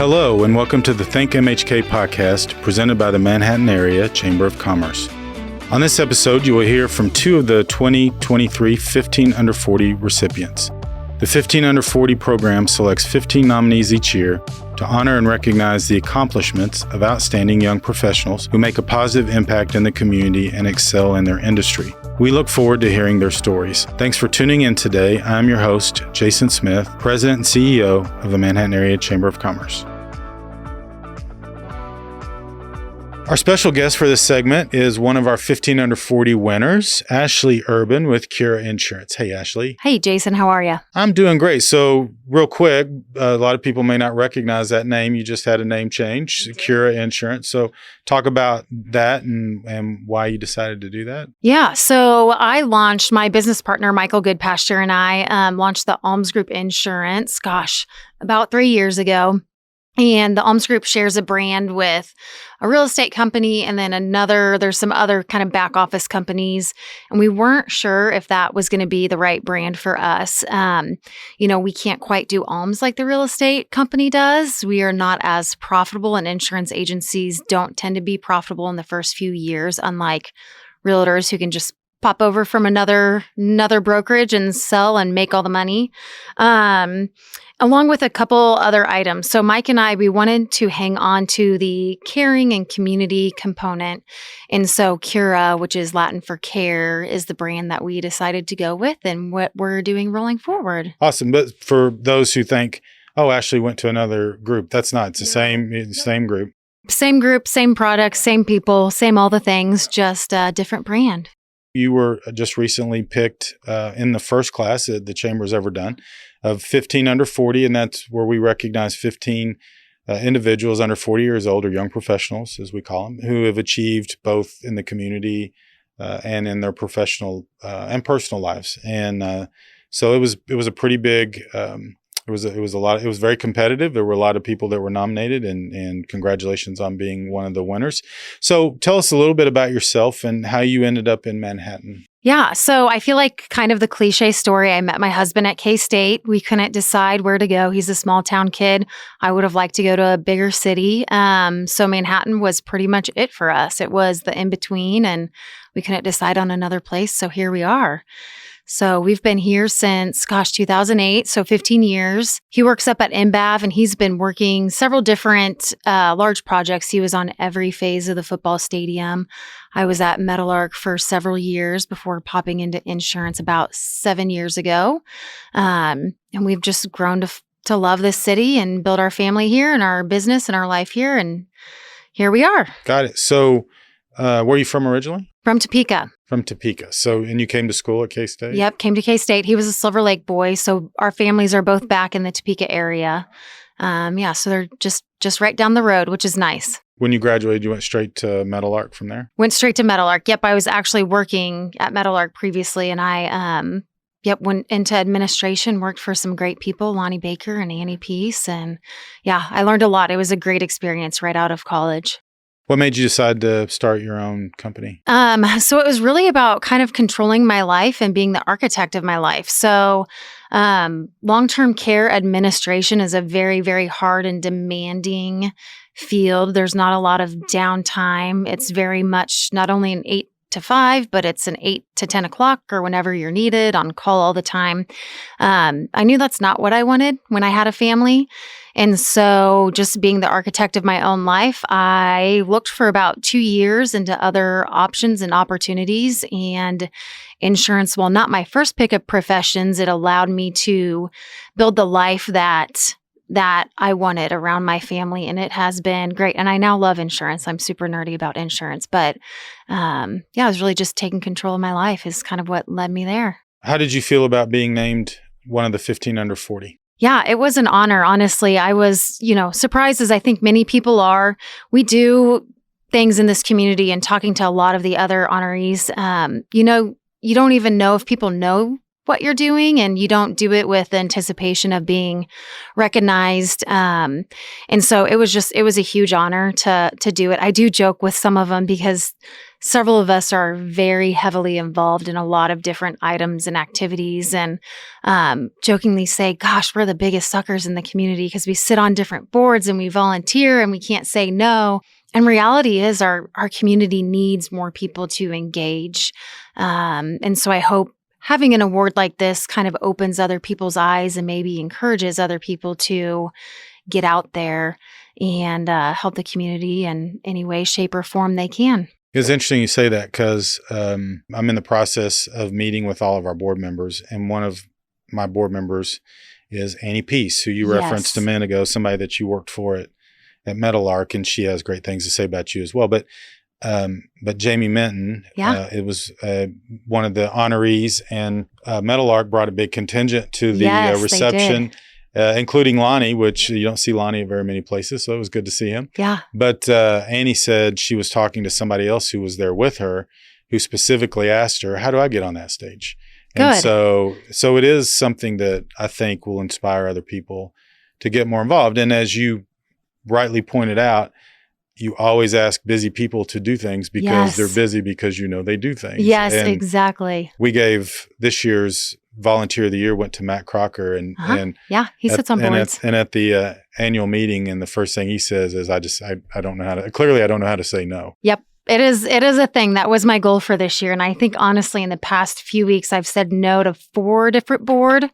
Hello, and welcome to the ThinkMHK podcast presented by the Manhattan Area Chamber of Commerce. On this episode, you will hear from two of the 2023 15 Under 40 recipients. The 15 Under 40 program selects 15 nominees each year to honor and recognize the accomplishments of outstanding young professionals who make a positive impact in the community and excel in their industry. We look forward to hearing their stories. Thanks for tuning in today. I'm your host, Jason Smith, President and CEO of the Manhattan Area Chamber of Commerce. Our special guest for this segment is one of our 15 Under 40 winners, Ashley Urban with Cura Insurance. Hey, Ashley. Hey, Jason. How are you? I'm doing great. So real quick, a lot of people may not recognize that name. You just had a name change, Cura Insurance. So talk about that and why you decided to do that. Yeah. So I launched, my business partner, Michael Goodpasture, and I launched the Alms Group Insurance, about 3 years ago. And the Alms Group shares a brand with a real estate company and then there's some other kind of back office companies. And we weren't sure if that was going to be the right brand for us. We can't quite do Alms like the real estate company does. We are not as profitable, and insurance agencies don't tend to be profitable in the first few years, unlike realtors who can just pop over from another brokerage and sell and make all the money. Along with a couple other items. So Mike and I, we wanted to hang on to the caring and community component. And so Cura, which is Latin for care, is the brand that we decided to go with and what we're doing rolling forward. Awesome. But for those who think, oh, Ashley went to another group, that's not. It's the same group. Same group, same products, same people, same all the things, just a different brand. You were just recently picked in the first class that the Chamber's ever done of 15 Under 40, and that's where we recognize 15 individuals under 40 years old, or young professionals, as we call them, who have achieved both in the community and in their professional and personal lives. And so it was a pretty big. It was very competitive. There were a lot of people that were nominated, and congratulations on being one of the winners. So tell us a little bit about yourself and how you ended up in Manhattan. Yeah. So I feel like kind of the cliche story. I met my husband at K-State. We couldn't decide where to go. He's a small town kid. I would have liked to go to a bigger city. So Manhattan was pretty much it for us. It was the in-between, and we couldn't decide on another place. So here we are. So we've been here since, 2008, so 15 years. He works up at InBav, and he's been working several different large projects. He was on every phase of the football stadium. I was at Meadowlark for several years before popping into insurance about 7 years ago. And we've just grown to love this city and build our family here and our business and our life here. And here we are. Got it. So where are you from originally? From Topeka. From Topeka. So, and you came to school at K-State? Yep, came to K-State. He was a Silver Lake boy, so our families are both back in the Topeka area. So they're just right down the road, which is nice. When you graduated, you went straight to Meadowlark from there? Went straight to Meadowlark. Yep, I was actually working at Meadowlark previously, and I went into administration, worked for some great people, Lonnie Baker and Annie Peace, and I learned a lot. It was a great experience right out of college. What made you decide to start your own company? So it was really about kind of controlling my life and being the architect of my life. So long-term care administration is a very, very hard and demanding field. There's not a lot of downtime. It's very much not only an 8 to 5, but it's an 8 to 10 o'clock or whenever you're needed, on call all the time. I knew that's not what I wanted when I had a family. And so just being the architect of my own life, I looked for about 2 years into other options and opportunities. And insurance, while not my first pick of professions, it allowed me to build the life that I wanted around my family. And it has been great. And I now love insurance. I'm super nerdy about insurance. But I was really just taking control of my life is kind of what led me there. How did you feel about being named one of the 15 Under 40? Yeah, it was an honor. Honestly, I was, surprised, as I think many people are. We do things in this community, and talking to a lot of the other honorees, you don't even know if people know what you're doing, and you don't do it with the anticipation of being recognized. And so it was a huge honor to do it. I do joke with some of them because several of us are very heavily involved in a lot of different items and activities, and jokingly say, gosh, we're the biggest suckers in the community because we sit on different boards and we volunteer and we can't say no. And reality is our community needs more people to engage. And so I hope having an award like this kind of opens other people's eyes and maybe encourages other people to get out there and help the community in any way, shape, or form they can. It's interesting you say that because I'm in the process of meeting with all of our board members, and one of my board members is Annie Peace, who you referenced a minute ago, somebody that you worked for at Meadowlark, and she has great things to say about you as well. But Jamie Minton, it was one of the honorees, and Meadowlark brought a big contingent to the reception, including Lonnie, which you don't see Lonnie at very many places, so it was good to see him. Yeah. But Annie said she was talking to somebody else who was there with her, who specifically asked her, "How do I get on that stage?" Good. And so it is something that I think will inspire other people to get more involved. And as you rightly pointed out, you always ask busy people to do things because they're busy because they do things. Yes, and exactly. we gave this year's Volunteer of the Year went to Matt Crocker, and he sits on boards. And at the annual meeting, and the first thing he says is, I don't know how to, clearly I don't know how to say no. Yep. It is a thing. That was my goal for this year. And I think honestly, in the past few weeks, I've said no to 4 different board.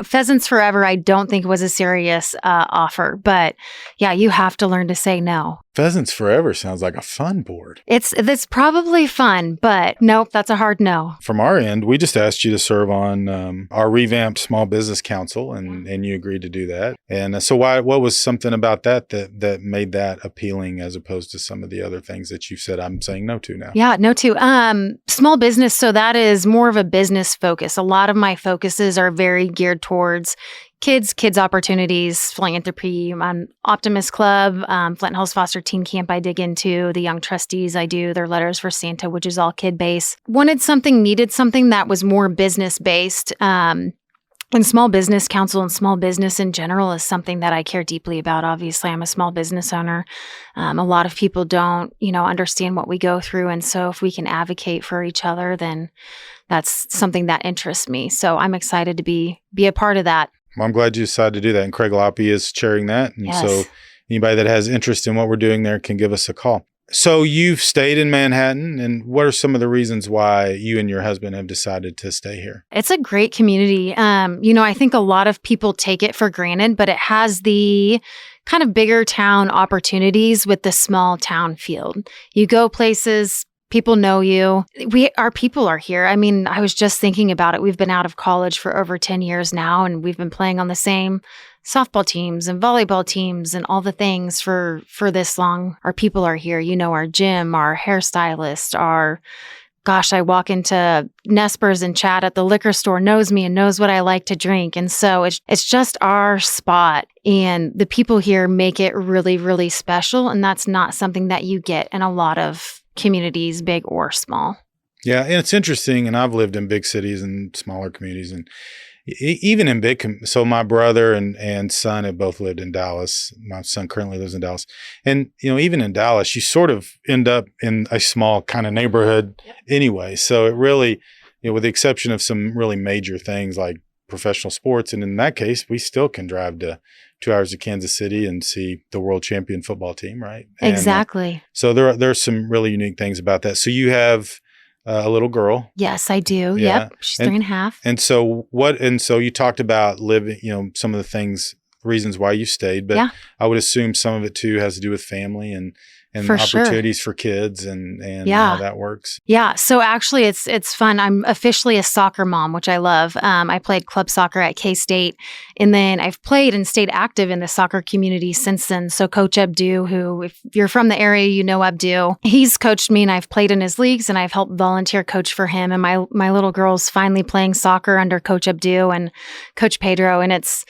Pheasants Forever, I don't think was a serious offer. But yeah, you have to learn to say no. Pheasants Forever sounds like a fun board. It's probably fun, but nope, that's a hard no. From our end, we just asked you to serve on our revamped Small Business Council, and you agreed to do that. And so what was something about that made that appealing as opposed to some of the other things that you've said I'm saying no to now? Yeah, no to. Small business, so that is more of a business focus. A lot of my focuses are very geared towards kids opportunities, philanthropy, Optimist Club, Flint Hills Foster Teen Camp I dig into, the Young Trustees I do, their Letters for Santa, which is all kid-based. Needed something that was more business-based. And Small Business Council and small business in general is something that I care deeply about. Obviously, I'm a small business owner. A lot of people don't, understand what we go through. And so if we can advocate for each other, then that's something that interests me. So I'm excited to be a part of that. Well, I'm glad you decided to do that. And Craig Loppe is chairing that. And so anybody that has interest in what we're doing there can give us a call. So you've stayed in Manhattan, and what are some of the reasons why you and your husband have decided to stay here? It's a great community. I think a lot of people take it for granted, but it has the kind of bigger town opportunities with the small town feel. You go places, people know you. Our people are here. I mean, I was just thinking about it. We've been out of college for over 10 years now, and we've been playing on the same softball teams and volleyball teams and all the things for this long. Our people are here. Our gym, our hairstylist, I walk into Nespers and Chad at the liquor store knows me and knows what I like to drink. And so it's just our spot. And the people here make it really, really special. And that's not something that you get in a lot of communities, big or small. Yeah. And it's interesting. And I've lived in big cities and smaller communities, and even in so my brother and son have both lived in Dallas. My son currently lives in Dallas. And, even in Dallas, you sort of end up in a small kind of neighborhood anyway. So it really, with the exception of some really major things like professional sports, and in that case, we still can drive to 2 hours to Kansas City and see the world champion football team, right? Exactly. And, so there's some really unique things about that. So you have a little girl. Yes, I do. Yeah. Yep. She's 3.5. And so you talked about living, some of the things, reasons why you stayed, but I would assume some of it too has to do with family and for opportunities for kids and how that works. Yeah. So actually it's fun. I'm officially a soccer mom, which I love. I played club soccer at K-State, and then I've played and stayed active in the soccer community since then. So Coach Abdu, who, if you're from the area, Abdu, he's coached me and I've played in his leagues and I've helped volunteer coach for him. And my little girl's finally playing soccer under Coach Abdu and Coach Pedro. And it's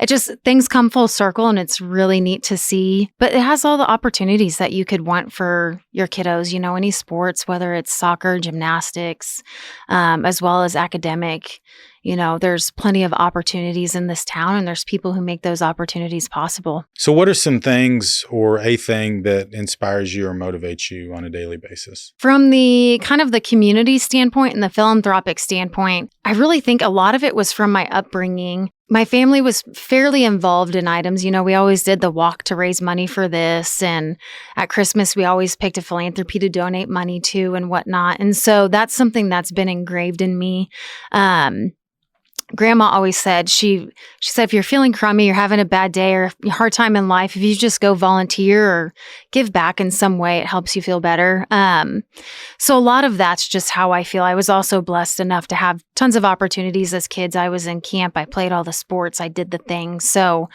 things come full circle and it's really neat to see. But it has all the opportunities that you could want for your kiddos, any sports, whether it's soccer, gymnastics, as well as academic. There's plenty of opportunities in this town, and there's people who make those opportunities possible. So what are some things or a thing that inspires you or motivates you on a daily basis? From the kind of the community standpoint and the philanthropic standpoint, I really think a lot of it was from my upbringing. My family was fairly involved in items. We always did the walk to raise money for this. And at Christmas, we always picked a philanthropy to donate money to and whatnot. And so that's something that's been engraved in me. Grandma always said, she said, if you're feeling crummy, you're having a bad day or a hard time in life, if you just go volunteer or give back in some way, it helps you feel better. So a lot of that's just how I feel. I was also blessed enough to have tons of opportunities as kids. I was in camp. I played all the sports. I did the things. So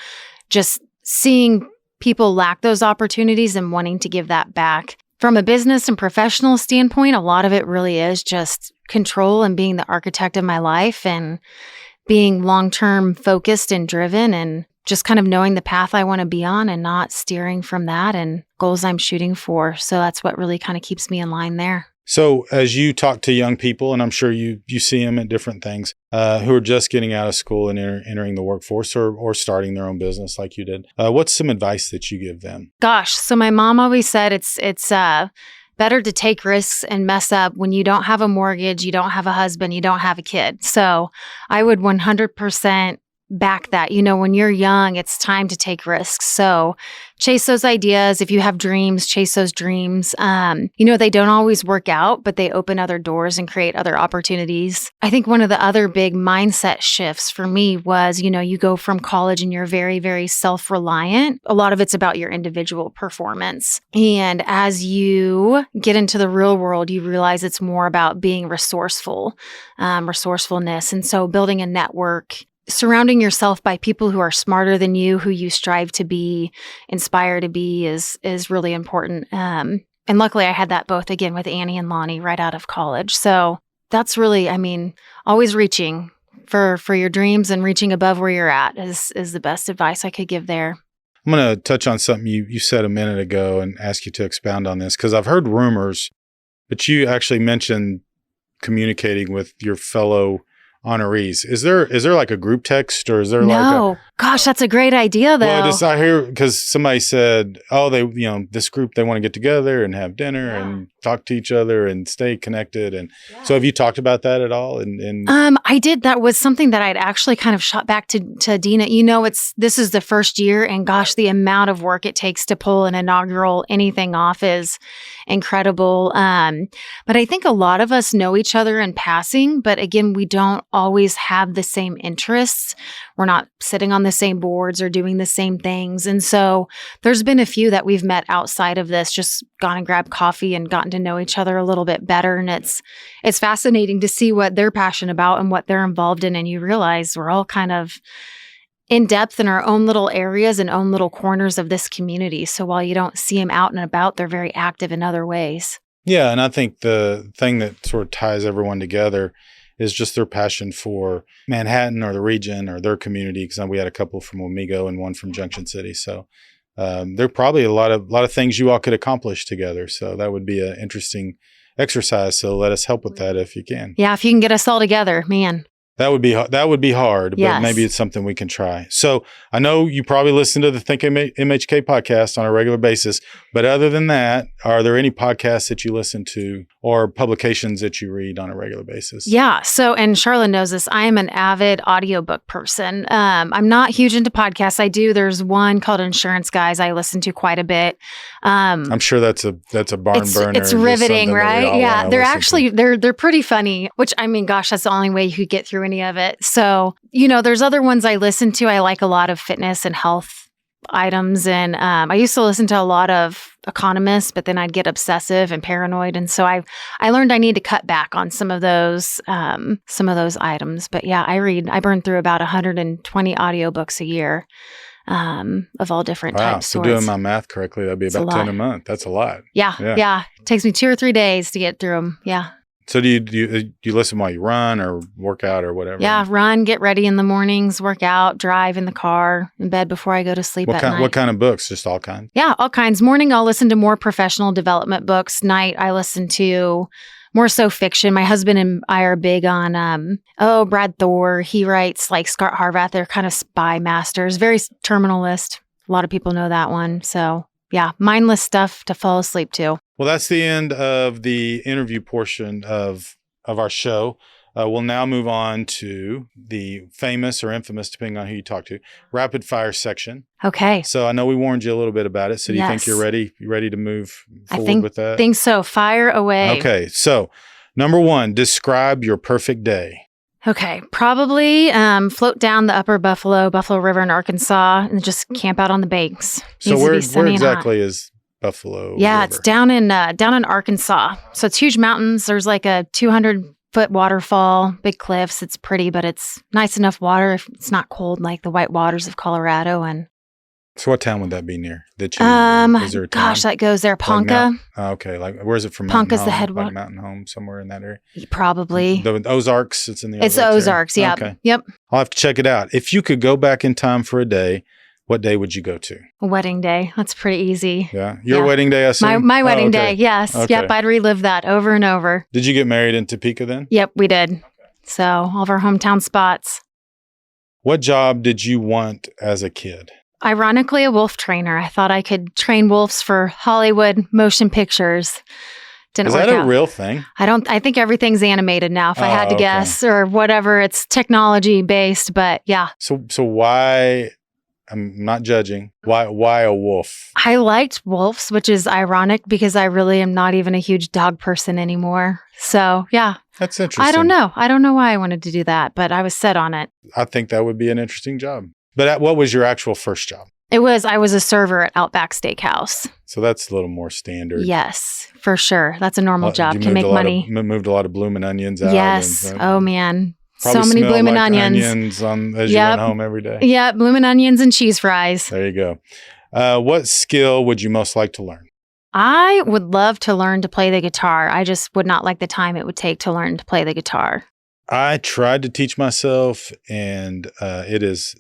just seeing people lack those opportunities and wanting to give that back. From a business and professional standpoint, a lot of it really is just control and being the architect of my life and being long-term focused and driven and just kind of knowing the path I want to be on and not steering from that and goals I'm shooting for. So that's what really kind of keeps me in line there. So as you talk to young people, and I'm sure you see them at different things, who are just getting out of school and entering the workforce or starting their own business like you did, what's some advice that you give them? Gosh, so my mom always said it's better to take risks and mess up when you don't have a mortgage, you don't have a husband, you don't have a kid. So I would 100% back that. When you're young, it's time to take risks. So chase those ideas. If you have dreams, chase those dreams. They don't always work out, but they open other doors and create other opportunities. I think one of the other big mindset shifts for me was, you go from college and you're very, very self-reliant. A lot of it's about your individual performance. And as you get into the real world, you realize it's more about being resourcefulness. And so building a network, surrounding yourself by people who are smarter than you, who you strive to be, inspire to be is really important. And luckily I had that both again with Annie and Lonnie right out of college. So that's really, always reaching for your dreams and reaching above where you're at is the best advice I could give there. I'm going to touch on something you said a minute ago and ask you to expound on this because I've heard rumors, but you actually mentioned communicating with your fellow honorees. Is there like a group text or is there Gosh, that's a great idea though. Well, I hear because somebody said, this group, they want to get together and have dinner and talk to each other and stay connected. And so have you talked about that at all? I did. That was something that I'd actually kind of shot back to Dina. This is the first year and gosh, the amount of work it takes to pull an inaugural anything off is incredible. But I think a lot of us know each other in passing, but again, we don't always have the same interests. We're not sitting on the same boards or doing the same things. And so there's been a few that we've met outside of this, just gone and grabbed coffee and gotten to know each other a little bit better. And it's fascinating to see what they're passionate about and what they're involved in. And you realize we're all kind of in depth in our own little areas and own little corners of this community. So while you don't see them out and about, they're very active in other ways. Yeah. And I think the thing that sort of ties everyone together is just their passion for Manhattan or the region or their community. Because we had a couple from Wamego and one from Junction City. So there are probably a lot of things you all could accomplish together. So that would be an interesting exercise. So let us help with that if you can. Yeah, if you can get us all together, man. That would be hard, but yes. Maybe it's something we can try. So I know you probably listen to the ThinkMHK podcast on a regular basis, but other than that, are there any podcasts that you listen to or publications that you read on a regular basis? Yeah. So, and Charlotte knows this, I am an avid audiobook person. I'm not huge into podcasts. There's one called Insurance Guys I listen to quite a bit. I'm sure that's a barn burner. It's riveting, right? Yeah. They're pretty funny, which gosh, that's the only way you could get through any of it. So, there's other ones I listen to. I like a lot of fitness and health items. And I used to listen to a lot of economists, but then I'd get obsessive and paranoid. And so I learned I need to cut back on some of those items. But yeah, I burn through about 120 audiobooks a year. Of all different types. So doing my math correctly, that'd be about 10 a month. That's a lot. Yeah. It takes me 2 or 3 days to get through them. Yeah. So do you listen while you run or work out or whatever? Yeah, run, get ready in the mornings, work out, drive in the car, in bed before I go to sleep at night. What kind of books? Just all kinds? Yeah, all kinds. Morning, I'll listen to more professional development books. Night, I listen to more so fiction. My husband and I are big on, Brad Thor. He writes like Scott Harvath. They're kind of spy masters, very terminalist. A lot of people know that one. So yeah, mindless stuff to fall asleep to. Well, that's the end of the interview portion of our show. We'll now move on to the famous or infamous, depending on who you talk to, rapid fire section. Okay. So I know we warned you a little bit about it. So do you think you're ready? You ready to move forward with that? I think so. Fire away. Okay. So number 1, describe your perfect day. Okay. Probably float down the upper Buffalo River in Arkansas and just camp out on the banks. So where exactly is Buffalo Yeah, River? it's down in Arkansas. So it's huge mountains. There's like a 200-foot waterfall, big cliffs. It's pretty, but it's nice enough water if it's not cold like the white waters of Colorado. And so what town would that be near? Is there a town? Gosh, that goes there. Ponca. Okay, like where's it from? Ponca's the head like Mountain Home, somewhere in that area. Probably. The Ozarks. It's in the Ozarks. It's the Ozarks. Yeah. Okay. Yep. I'll have to check it out. If you could go back in time for a day, what day would you go to? Wedding day. That's pretty easy. Yeah. Your wedding day, I assume? My wedding day. Yes. Okay. Yep. I'd relive that over and over. Did you get married in Topeka then? Yep, we did. Okay. So all of our hometown spots. What job did you want as a kid? Ironically, a wolf trainer. I thought I could train wolves for Hollywood motion pictures. Didn't work out. Is that a real thing? I think everything's animated now, if I had to guess, or whatever. It's technology based, but yeah. So why, I'm not judging, why a wolf? I liked wolves, which is ironic because I really am not even a huge dog person anymore. So yeah. That's interesting. I don't know why I wanted to do that, but I was set on it. I think that would be an interesting job. But what was your actual first job? I was a server at Outback Steakhouse. So that's a little more standard. Yes, for sure. That's a normal job. Can make money. Moved a lot of blooming onions out. Yes. Oh man. Probably so many blooming like onions. As you went home every day. Yeah, blooming onions and cheese fries. There you go. What skill would you most like to learn? I would love to learn to play the guitar. I just would not like the time it would take to learn to play the guitar. I tried to teach myself, and it's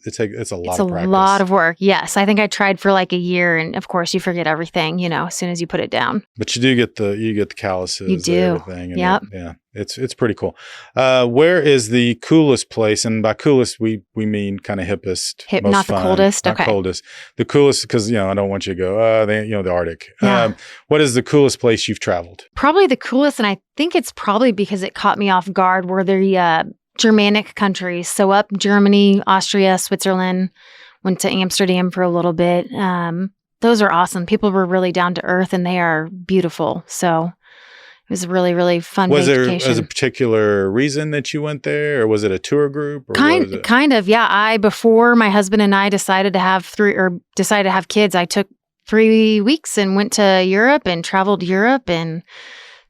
a lot of practice. A lot of work. Yes, I think I tried for like a year, and of course, you forget everything. As soon as you put it down. But you do get the calluses. You do. And everything. And yep. It's pretty cool. Where is the coolest place? And by coolest, we mean kind of hippest. Not the coldest. Not coldest. The coolest, because I don't want you to go. The Arctic. Yeah. What is the coolest place you've traveled? Probably the coolest, and I think it's probably because it caught me off guard. Were the Germanic countries, so up Germany, Austria, Switzerland. Went to Amsterdam for a little bit. Those are awesome. People were really down to earth, and they are beautiful. So. It was a really, really fun vacation. Was there a particular reason that you went there, or was it a tour group? Or kind of, yeah. Before my husband and I decided to have kids, I took 3 weeks and went to Europe and traveled Europe and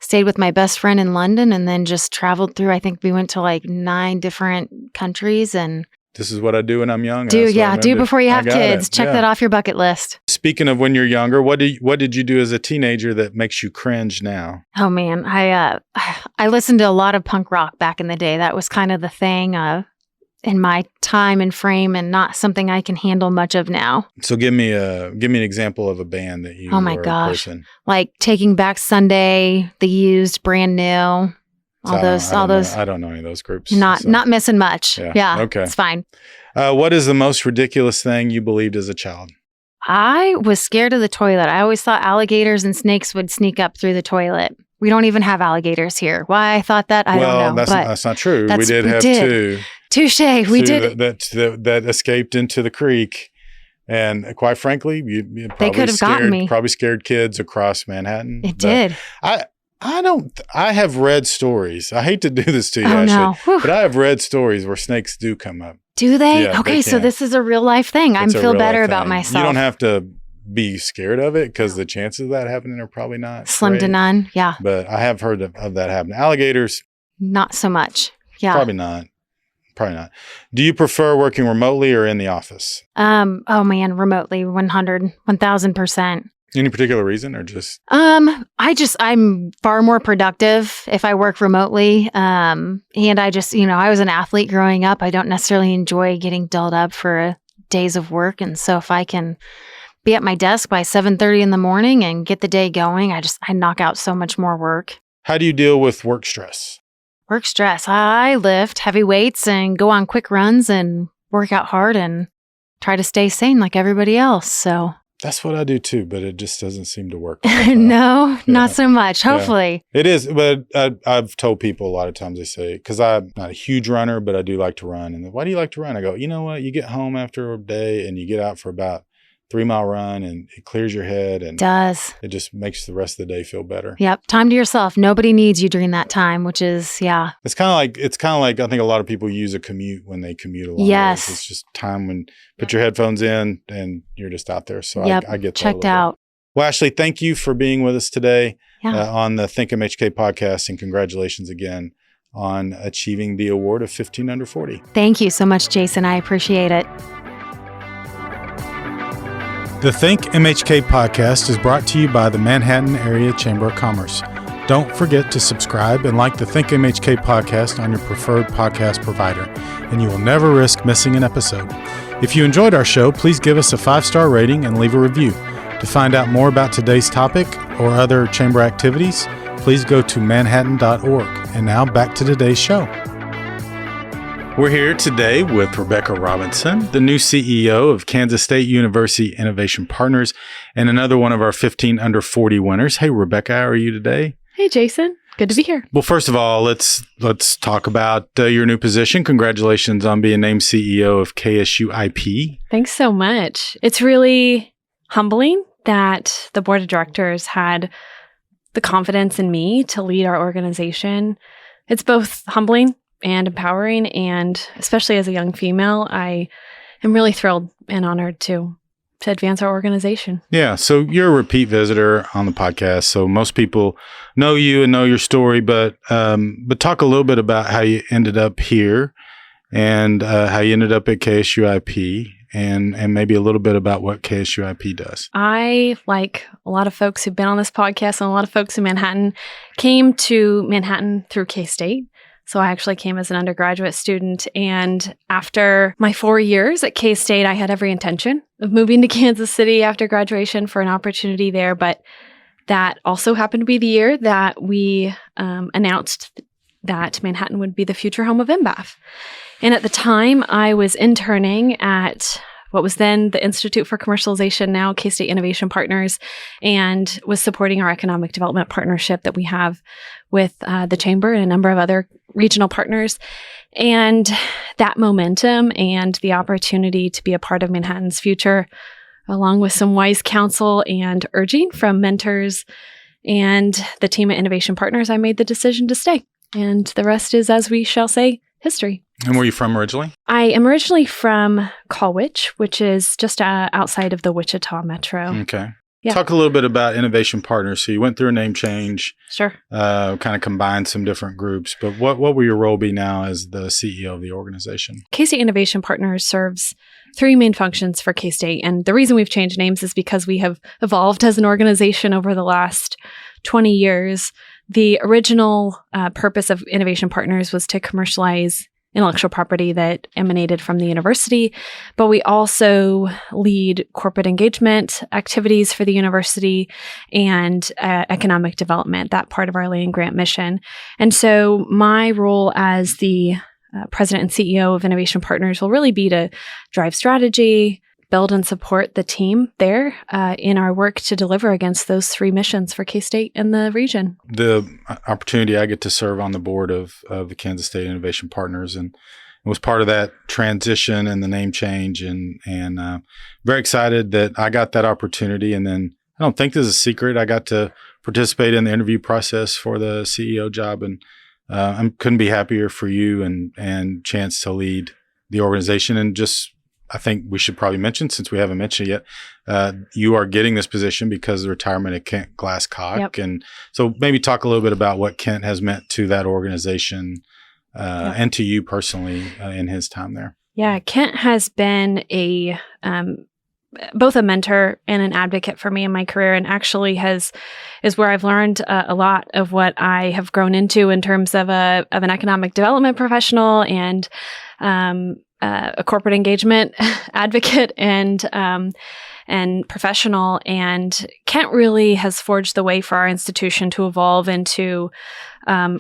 stayed with my best friend in London, and then just traveled through. I think we went to like 9 different countries. And this is what I do when I'm young. Do before you have kids. Check that off your bucket list. Speaking of when you're younger, what did you do as a teenager that makes you cringe now? Oh man, I listened to a lot of punk rock back in the day. That was kind of the thing in my time and frame, and not something I can handle much of now. So give me an example of a band that you. Oh my gosh, like Taking Back Sunday, The Used, Brand New. I don't know any of those groups. Not missing much. Yeah. Okay. It's fine. What is the most ridiculous thing you believed as a child? I was scared of the toilet. I always thought alligators and snakes would sneak up through the toilet. We don't even have alligators here. Why I thought that, I don't know. That's not true. We did have two. Touche. We did. That escaped into the creek. And quite frankly, they could have gotten me. Probably scared kids across Manhattan. It did. I have read stories. I hate to do this to you, Ashley, but I have read stories where snakes do come up. Do they? Yeah, okay, so this is a real life thing. I feel better about myself. You don't have to be scared of it, because the chances of that happening are probably not slim to none. Yeah. But I have heard of that happening. Alligators. Not so much. Yeah. Probably not. Do you prefer working remotely or in the office? Oh man, remotely, 100, 1000%. Any particular reason or just? I'm far more productive if I work remotely. And I just, I was an athlete growing up. I don't necessarily enjoy getting dolled up for days of work. And so if I can be at my desk by 7:30 in the morning and get the day going, I knock out so much more work. How do you deal with work stress? Work stress. I lift heavy weights and go on quick runs and work out hard and try to stay sane like everybody else. So that's what I do too, but it just doesn't seem to work. No, not so much. Hopefully. Yeah. It is, but I've told people a lot of times, they say, because I'm not a huge runner, but I do like to run. And why do you like to run? I go, you know what? You get home after a day and you get out for about 3-mile run and it clears your head and it just makes the rest of the day feel better. Yep. Time to yourself. Nobody needs you during that time, which is, yeah. It's kind of like I think a lot of people use a commute when they commute a long yes. ways. It's just time when put your headphones in and you're just out there. So yep. I get that. Checked out. Well, Ashley, thank you for being with us today on the ThinkMHK podcast, and congratulations again on achieving the award of 15 under 40. Thank you so much, Jason. I appreciate it. The ThinkMHK podcast is brought to you by the Manhattan Area Chamber of Commerce. Don't forget to subscribe and like the ThinkMHK podcast on your preferred podcast provider, and you will never risk missing an episode. If you enjoyed our show, please give us a 5-star rating and leave a review. To find out more about today's topic or other chamber activities, please go to manhattan.org. And now back to today's show. We're here today with Rebecca Robinson, the new CEO of Kansas State University Innovation Partners, and another one of our 15 under 40 winners. Hey, Rebecca, how are you today? Hey, Jason. Good to be here. Well, first of all, let's talk about your new position. Congratulations on being named CEO of KSU IP. Thanks so much. It's really humbling that the board of directors had the confidence in me to lead our organization. It's both humbling and empowering, and especially as a young female, I am really thrilled and honored to advance our organization. Yeah, so you're a repeat visitor on the podcast, so most people know you and know your story, but talk a little bit about how you ended up here and how you ended up at KSU IP, and maybe a little bit about what KSU IP does. I, like a lot of folks who've been on this podcast and a lot of folks in Manhattan, came to Manhattan through K-State. So I actually came as an undergraduate student, and after my 4 years at K-State, I had every intention of moving to Kansas City after graduation for an opportunity there, but that also happened to be the year that we announced that Manhattan would be the future home of MBAF. And at the time, I was interning at what was then the Institute for Commercialization, now K-State Innovation Partners, and was supporting our economic development partnership that we have with the Chamber and a number of other regional partners. And that momentum and the opportunity to be a part of Manhattan's future, along with some wise counsel and urging from mentors and the team at Innovation Partners, I made the decision to stay. And the rest is, as we shall say, history. And where are you from originally? I am originally from Colwich, which is just outside of the Wichita metro. Okay. Yeah. Talk a little bit about Innovation Partners. So you went through a name change. Sure. Kind of combined some different groups. But what will your role be now as the CEO of the organization? K-State Innovation Partners serves 3 main functions for K-State. And the reason we've changed names is because we have evolved as an organization over the last 20 years. The original purpose of Innovation Partners was to commercialize intellectual property that emanated from the university, but we also lead corporate engagement activities for the university and economic development, that part of our land grant mission. And so my role as the president and CEO of Innovation Partners will really be to drive strategy, build and support the team there in our work to deliver against those 3 missions for K-State and the region. The opportunity I get to serve on the board of the Kansas State Innovation Partners, and it was part of that transition and the name change, and very excited that I got that opportunity. And then I don't think this is a secret, I got to participate in the interview process for the CEO job, and I couldn't be happier for you and chance to lead the organization. And just, I think we should probably mention, since we haven't mentioned it yet, you are getting this position because of the retirement of Kent Glasscock. Yep. And so maybe talk a little bit about what Kent has meant to that organization and to you personally in his time there. Yeah, Kent has been a both a mentor and an advocate for me in my career, and actually is where I've learned a lot of what I have grown into in terms of an economic development professional and a corporate engagement advocate and professional. And Kent really has forged the way for our institution to evolve into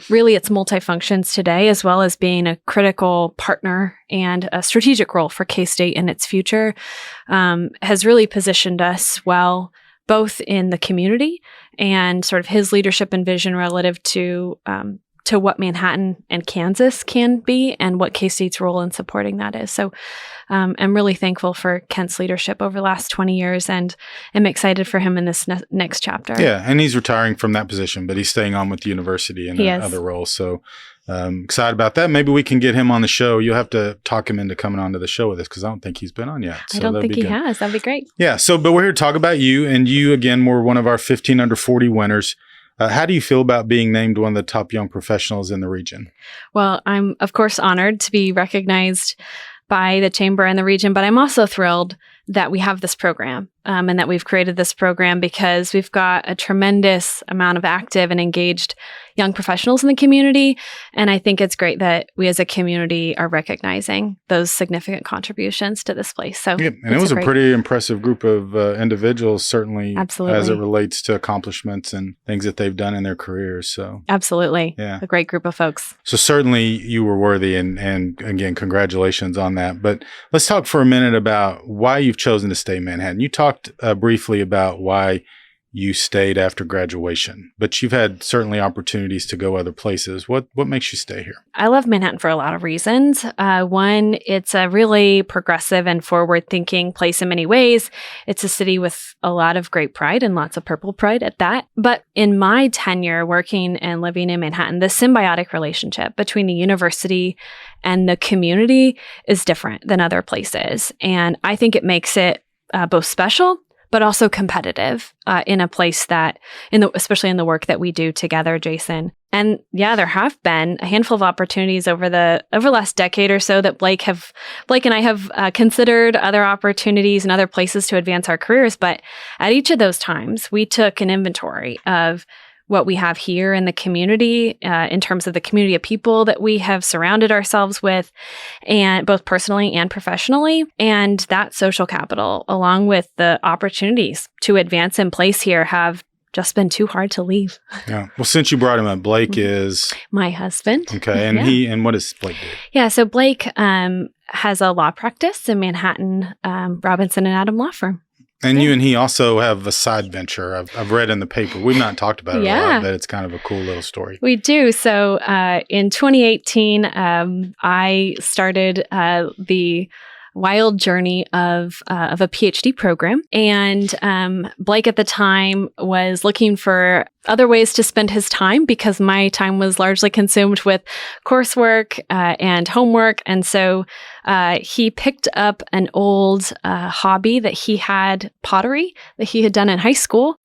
really its multifunctions today, as well as being a critical partner and a strategic role for K-State in its future, has really positioned us well, both in the community and sort of his leadership and vision relative to what Manhattan and Kansas can be and what K-State's role in supporting that is. So I'm really thankful for Kent's leadership over the last 20 years, and I'm excited for him in this next chapter. Yeah, and he's retiring from that position, but he's staying on with the university in other roles. So excited about that. Maybe we can get him on the show. You'll have to talk him into coming onto the show with us, because I don't think he's been on yet. So I don't think he has. That'd be great. Yeah, but we're here to talk about you, and you, again, were one of our 15 under 40 winners. How do you feel about being named one of the top young professionals in the region? Well, I'm, of course, honored to be recognized by the Chamber and the region, but I'm also thrilled that we have this program and that we've created this program, because we've got a tremendous amount of active and engaged young professionals in the community. And I think it's great that we as a community are recognizing those significant contributions to this place. So, yeah, and it was a pretty impressive group of individuals, certainly, absolutely, as it relates to accomplishments and things that they've done in their careers. So, absolutely, yeah, a great group of folks. So certainly you were worthy, and again, congratulations on that. But let's talk for a minute about why you've chosen to stay in Manhattan. You talked briefly about why you stayed after graduation, but you've had certainly opportunities to go other places. What makes you stay here? I love Manhattan for a lot of reasons. One, it's a really progressive and forward-thinking place in many ways. It's a city with a lot of great pride and lots of purple pride at that. But in my tenure working and living in Manhattan, the symbiotic relationship between the university and the community is different than other places. And I think it makes it both special, but also competitive in a place that, especially in the work that we do together, Jason. And yeah, there have been a handful of opportunities over the last decade or so that Blake and I have considered other opportunities and other places to advance our careers. But at each of those times, we took an inventory of what we have here in the community, in terms of the community of people that we have surrounded ourselves with, and both personally and professionally. And that social capital, along with the opportunities to advance in place here, have just been too hard to leave. Yeah. Well, since you brought him up, Blake is my husband. Okay. And and what does Blake do? Yeah. So Blake has a law practice in Manhattan, Robinson and Adam Law Firm. And you and he also have a side venture. I've read in the paper. We've not talked about it a lot, but it's kind of a cool little story. We do. So in 2018, I started the wild journey of a PhD program. And Blake at the time was looking for other ways to spend his time, because my time was largely consumed with coursework and homework. And so he picked up an old hobby that he had, pottery, that he had done in high school.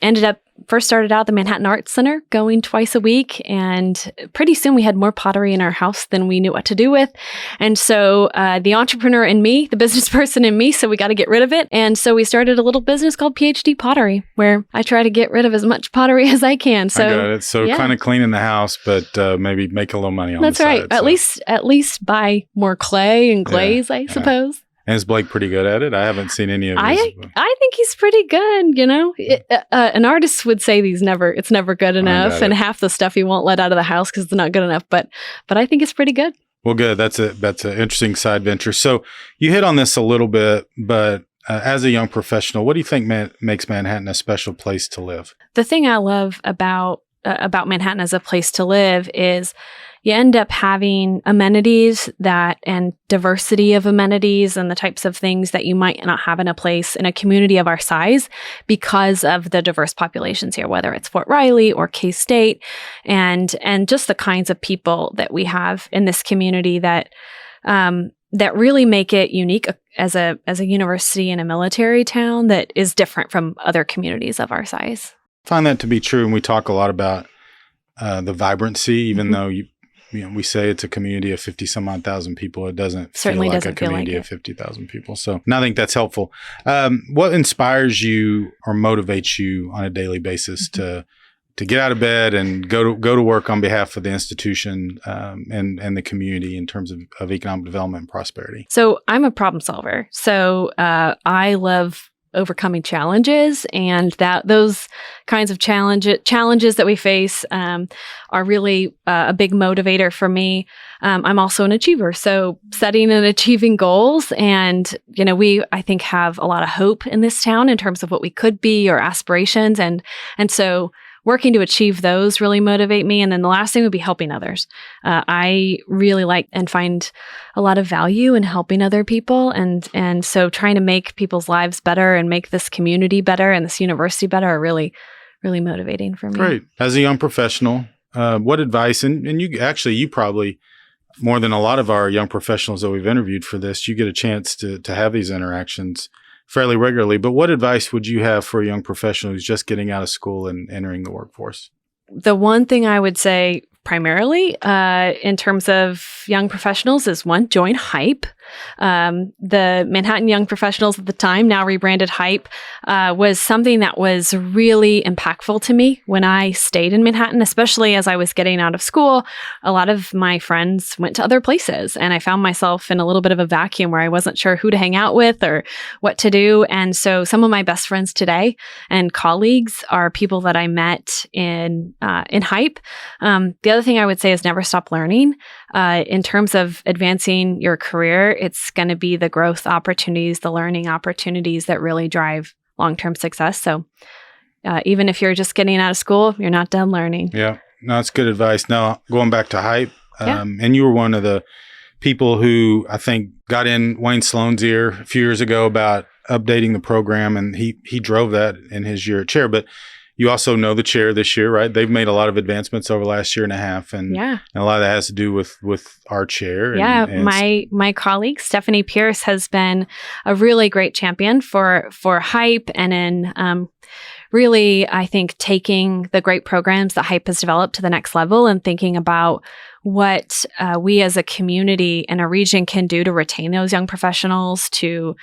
First started out at the Manhattan Arts Center, going twice a week. And pretty soon we had more pottery in our house than we knew what to do with. And so the entrepreneur in me, the business person in me, so we got to get rid of it. And so we started a little business called PhD Pottery, where I try to get rid of as much pottery as I can. So, I got it. So kind of cleaning the house, but maybe make a little money on the side. That's right. At least buy more clay and glaze, I suppose. And is Blake pretty good at it? I haven't seen any of his. I think he's pretty good. You know, an artist would say it's never good enough, and half the stuff he won't let out of the house because it's not good enough. But I think it's pretty good. Well, good. That's an interesting side venture. So you hit on this a little bit, but as a young professional, what do you think makes Manhattan a special place to live? The thing I love about Manhattan as a place to live is you end up having amenities and diversity of amenities and the types of things that you might not have in a community of our size, because of the diverse populations here, whether it's Fort Riley or K-State, and just the kinds of people that we have in this community that really make it unique as a university and a military town that is different from other communities of our size. I find that to be true, and we talk a lot about the vibrancy, even though we say it's a community of 50 some odd thousand people. It doesn't Certainly feel like doesn't a feel like community it. of 50,000 people. So I think that's helpful. What inspires you or motivates you on a daily basis to get out of bed and go to work on behalf of the institution and the community in terms of economic development and prosperity? So I'm a problem solver. So I love overcoming challenges, and those kinds of challenges that we face are really a big motivator for me. I'm also an achiever, so setting and achieving goals, and we, I think, have a lot of hope in this town in terms of what we could be or aspirations, and so working to achieve those really motivate me. And then the last thing would be helping others. I really like and find a lot of value in helping other people. And so trying to make people's lives better and make this community better and this university better are really, really motivating for me. Great. As a young professional, what advice, and you probably, more than a lot of our young professionals that we've interviewed for this, you get a chance to have these interactions fairly regularly, but what advice would you have for a young professional who's just getting out of school and entering the workforce? The one thing I would say primarily in terms of young professionals is one, join HYPE. The Manhattan Young Professionals at the time, now rebranded HYPE, was something that was really impactful to me when I stayed in Manhattan, especially as I was getting out of school. A lot of my friends went to other places, and I found myself in a little bit of a vacuum where I wasn't sure who to hang out with or what to do. And so some of my best friends today and colleagues are people that I met in HYPE. The other thing I would say is never stop learning. In terms of advancing your career, it's going to be the growth opportunities, the learning opportunities that really drive long-term success. So even if you're just getting out of school, you're not done learning. Yeah, no, that's good advice. Now, going back to HYPE, Yeah. And you were one of the people who I think got in Wayne Sloan's ear a few years ago about updating the program, and he drove that in his year at chair. But you also know the chair this year, right? They've made a lot of advancements over the last year and a half, and a lot of that has to do with our chair. And my colleague Stephanie Pierce has been a really great champion for HYPE, and in really, I think, taking the great programs that HYPE has developed to the next level and thinking about what we as a community and a region can do to retain those young professionals, to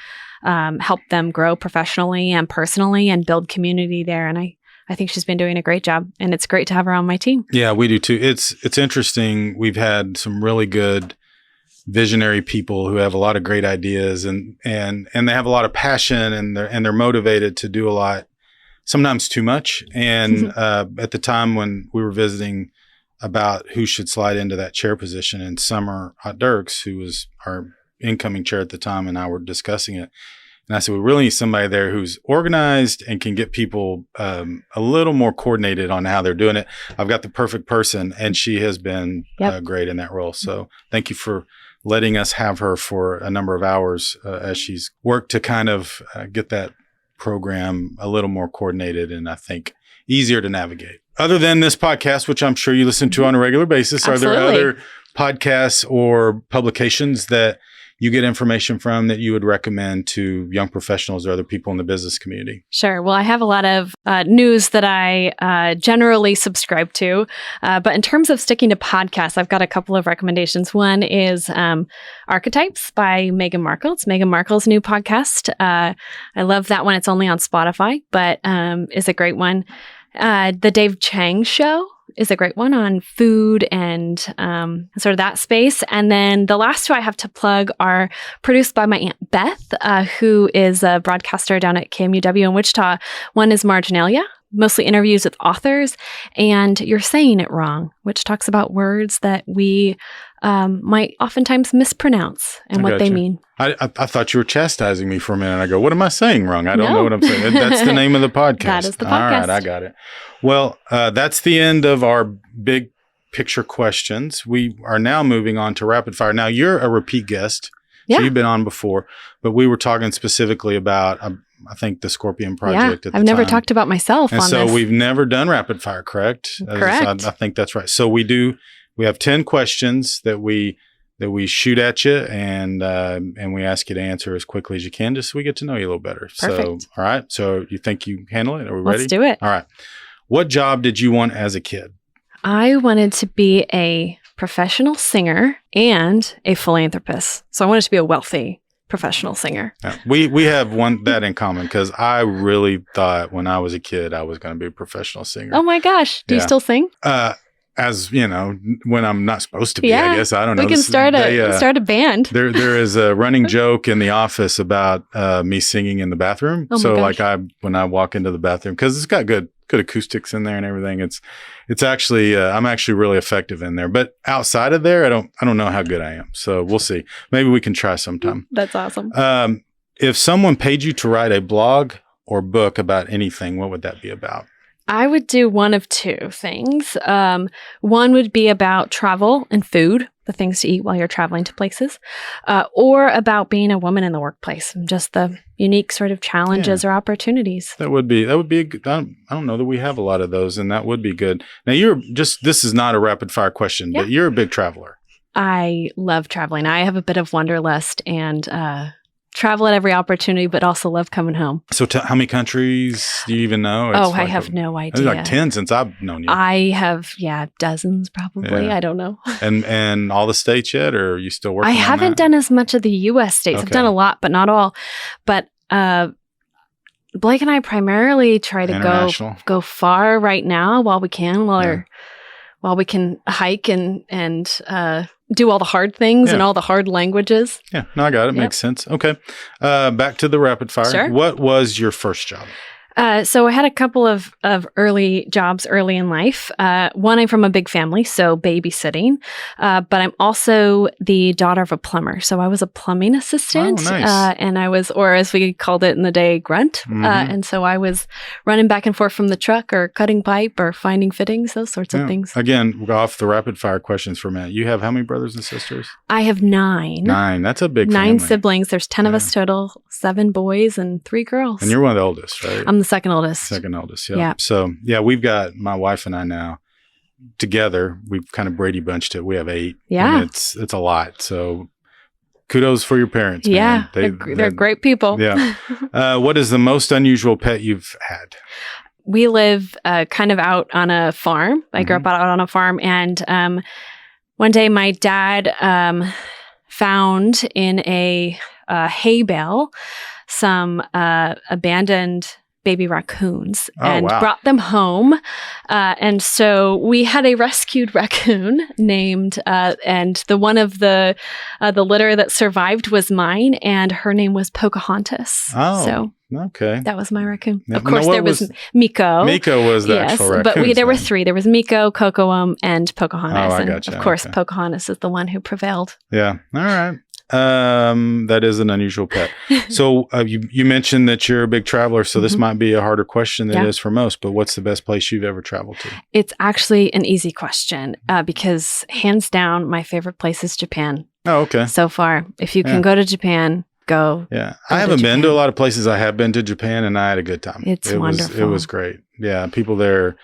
help them grow professionally and personally and build community there. And I think she's been doing a great job, and it's great to have her on my team. Yeah, we do too. It's interesting. We've had some really good visionary people who have a lot of great ideas, and they have a lot of passion, and they're motivated to do a lot, sometimes too much. And at the time when we were visiting about who should slide into that chair position, and Summer Dirks, who was our incoming chair at the time, and I were discussing it. And I said, we really need somebody there who's organized and can get people a little more coordinated on how they're doing it. I've got the perfect person, and she has been great in that role. So thank you for letting us have her for a number of hours as she's worked to kind of get that program a little more coordinated and I think easier to navigate. Other than this podcast, which I'm sure you listen to on a regular basis, Absolutely. Are there other podcasts or publications that you get information from that you would recommend to young professionals or other people in the business community? Sure. Well, I have a lot of news that I generally subscribe to. But in terms of sticking to podcasts, I've got a couple of recommendations. One is Archetypes by Meghan Markle. It's Meghan Markle's new podcast. I love that one. It's only on Spotify, but is a great one. The Dave Chang Show is a great one on food and sort of that space. And then the last two I have to plug are produced by my Aunt Beth, who is a broadcaster down at KMUW in Wichita. One is Marginalia, mostly interviews with authors, and You're Saying It Wrong, which talks about words that we might oftentimes mispronounce and what they mean. I thought you were chastising me for a minute. I go, what am I saying wrong? I don't know what I'm saying. That's the name of the podcast. That is the podcast. All right, I got it. Well, that's the end of our big picture questions. We are now moving on to rapid fire. Now, you're a repeat guest. Yeah. So you've been on before, but we were talking specifically about, I think, the Scorpion Project. I've never talked about myself and on so this. We've never done rapid fire, correct? Correct. I think that's right. So we have 10 questions that we shoot at you, and we ask you to answer as quickly as you can, just so we get to know you a little better. Perfect. So, all right. So you think you can handle it? Are we ready? Let's do it. All right. What job did you want as a kid? I wanted to be a professional singer, and a philanthropist. So I wanted to be a wealthy professional singer. Yeah. We have that in common because I really thought when I was a kid I was going to be a professional singer. Oh my gosh. Do you still sing? As you know, when I'm not supposed to be, I guess. I don't know. We can start a band. There is a running joke in the office about me singing in the bathroom. Oh my so gosh. when I walk into the bathroom, because it's got good acoustics in there and everything. It's actually I'm actually really effective in there. But outside of there, I don't know how good I am. So we'll see. Maybe we can try sometime. That's awesome. If someone paid you to write a blog or book about anything, what would that be about? I would do one of two things. One would be about travel and food, the things to eat while you're traveling to places, or about being a woman in the workplace and just the unique sort of challenges or opportunities. That would be a good, I don't know that we have a lot of those, and that would be good. Now this is not a rapid fire question, but you're a big traveler. I love traveling. I have a bit of wanderlust and travel at every opportunity, but also love coming home. So how many countries do you even know? I have no idea. It's like 10 since I've known you. I have, dozens probably. Yeah. I don't know. And all the states yet, or are you still working on that? I haven't done as much of the U.S. states. Okay. I've done a lot, but not all. But Blake and I primarily try to go far right now while we can, while we can hike and do all the hard things and all the hard languages. Yeah, no, I got it. Makes sense. Okay. Back to the rapid fire. Sure. What was your first job? So I had a couple of early jobs early in life. One, I'm from a big family, so babysitting. But I'm also the daughter of a plumber. So I was a plumbing assistant. Oh, nice. And I was, or as we called it in the day, grunt. Mm-hmm. And so I was running back and forth from the truck or cutting pipe or finding fittings, those sorts of things. Again, we'll go off the rapid fire questions for a minute. You have how many brothers and sisters? I have 9. 9. That's a big family. 9 siblings. There's 10 of us total, 7 boys and 3 girls. And you're one of the oldest, right? I'm the second oldest. Yeah. So, we've got my wife and I now together. We've kind of Brady bunched it. We have 8. Yeah. And it's a lot. So, kudos for your parents. Yeah. Man. They're great people. Yeah. What is the most unusual pet you've had? We live kind of out on a farm. I grew up out on a farm. And one day my dad found in a hay bale some abandoned baby raccoons and brought them home. And so we had a rescued raccoon named, and the one of the litter that survived was mine, and her name was Pocahontas. Oh, so okay. That was my raccoon. Of course, there was Miko. Miko was the actual raccoon. But there were 3. There was Miko, Cocoam, and Pocahontas. Oh, I gotcha. And of course, Pocahontas is the one who prevailed. Yeah. All right. That is an unusual pet. So you mentioned that you're a big traveler, so this might be a harder question than it is for most, but what's the best place you've ever traveled to? It's actually an easy question because hands down, my favorite place is Japan. Oh, okay. So far, if you can go to Japan, go. Yeah. I haven't been to a lot of places. I have been to Japan and I had a good time. It wonderful. It was great. Yeah. People there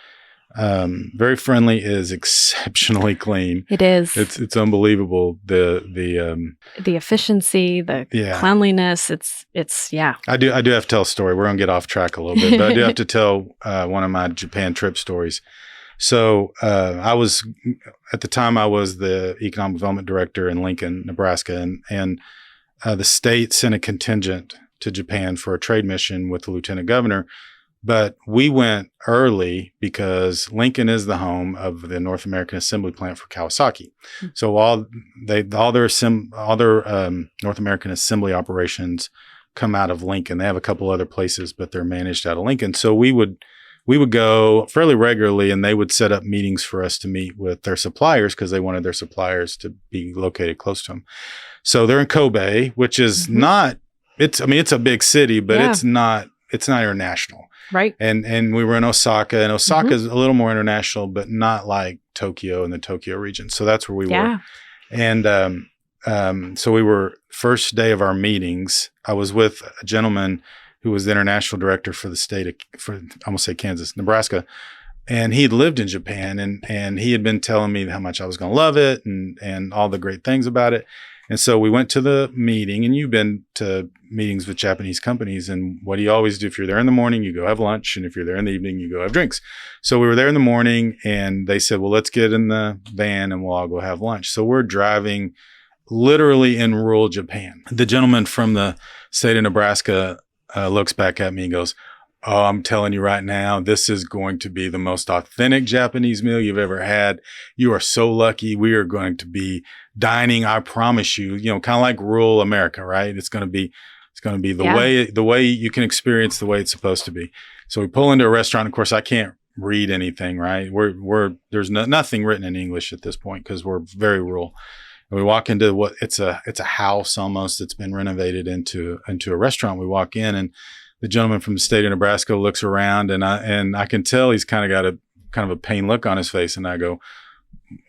very friendly, is exceptionally clean. It is. It's unbelievable. The efficiency, the cleanliness. It's I do have to tell a story. We're gonna get off track a little bit, but I do have to tell one of my Japan trip stories. So I was at the time I was the economic development director in Lincoln, Nebraska, and the state sent a contingent to Japan for a trade mission with the lieutenant governor. But we went early because Lincoln is the home of the North American Assembly Plant for Kawasaki. Mm-hmm. So all their North American assembly operations come out of Lincoln. They have a couple other places, but they're managed out of Lincoln. So we would go fairly regularly, and they would set up meetings for us to meet with their suppliers because they wanted their suppliers to be located close to them. So they're in Kobe, which is not. It's a big city, but it's not international. Right. And we were in Osaka, and Osaka is a little more international, but not like Tokyo and the Tokyo region. So that's where we were. And so we were, first day of our meetings, I was with a gentleman who was the international director for the state of, I almost say Kansas, Nebraska. And he had lived in Japan, and he had been telling me how much I was going to love it and all the great things about it. And so we went to the meeting, and you've been to meetings with Japanese companies. And what do you always do? If you're there in the morning, you go have lunch. And if you're there in the evening, you go have drinks. So we were there in the morning, and they said, well, let's get in the van and we'll all go have lunch. So we're driving literally in rural Japan. The gentleman from the state of Nebraska looks back at me and goes, oh, I'm telling you right now, this is going to be the most authentic Japanese meal you've ever had. You are so lucky. We are going to be dining, I promise you, kind of like rural America, right? It's going to be the way you can experience the way it's supposed to be. So we pull into a restaurant. Of course, I can't read anything, right? There's nothing written in English at this point because we're very rural. And we walk into it's a house almost that's been renovated into a restaurant. We walk in, and the gentleman from the state of Nebraska looks around, and I can tell he's kind of a pained look on his face. And I go,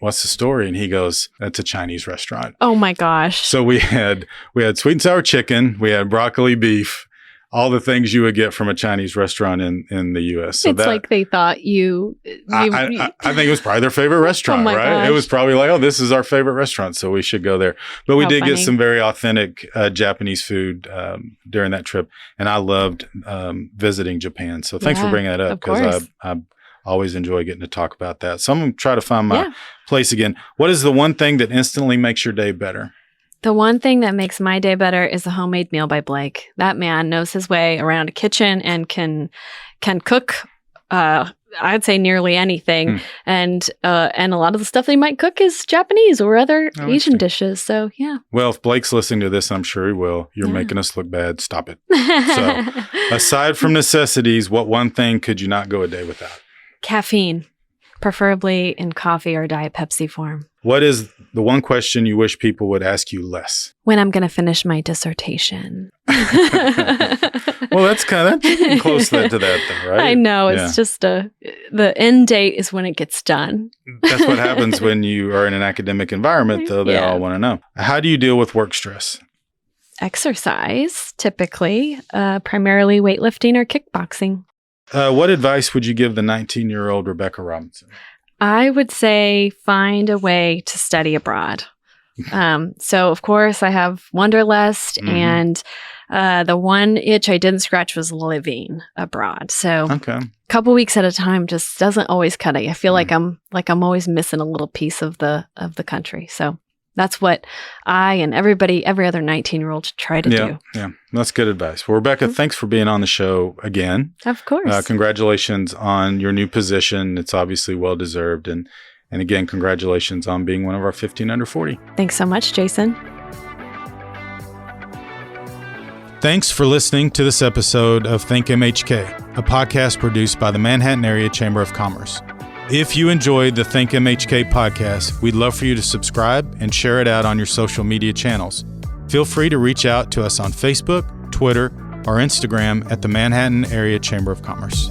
what's the story? And he goes, that's a Chinese restaurant. Oh my gosh. So we had sweet and sour chicken. We had broccoli beef, all the things you would get from a Chinese restaurant in the U.S. So it's like they thought I think it was probably their favorite restaurant, right? Gosh. It was probably like, oh, this is our favorite restaurant, so we should go there. But we did get some very authentic Japanese food during that trip, and I loved visiting Japan. So thanks for bringing that up, because I always enjoy getting to talk about that. So I'm going to try to find my place again. What is the one thing that instantly makes your day better? The one thing that makes my day better is a homemade meal by Blake. That man knows his way around a kitchen and can cook, I'd say nearly anything. And a lot of the stuff they might cook is Japanese or other Asian dishes. So, yeah. Well, if Blake's listening to this, I'm sure he will. You're making us look bad. Stop it. So, aside from necessities, what one thing could you not go a day without? Caffeine, preferably in coffee or Diet Pepsi form. What is the one question you wish people would ask you less? When I'm going to finish my dissertation. Well, that's kind of close to that, though, right? I know. It's just the end date is when it gets done. That's what happens when you are in an academic environment, though. They all want to know. How do you deal with work stress? Exercise, typically, primarily weightlifting or kickboxing. What advice would you give the 19-year-old Rebecca Robinson? I would say find a way to study abroad. So, of course, I have Wanderlust, and the one itch I didn't scratch was living abroad. So, a couple weeks at a time just doesn't always cut it. I feel like I'm always missing a little piece of the country. So, that's what I and every other 19-year-old try to do. Yeah, that's good advice. Well, Rebecca, thanks for being on the show again. Of course. Congratulations on your new position. It's obviously well-deserved. And again, congratulations on being one of our 15 under 40. Thanks so much, Jason. Thanks for listening to this episode of ThinkMHK, a podcast produced by the Manhattan Area Chamber of Commerce. If you enjoyed the ThinkMHK podcast, we'd love for you to subscribe and share it out on your social media channels. Feel free to reach out to us on Facebook, Twitter, or Instagram at the Manhattan Area Chamber of Commerce.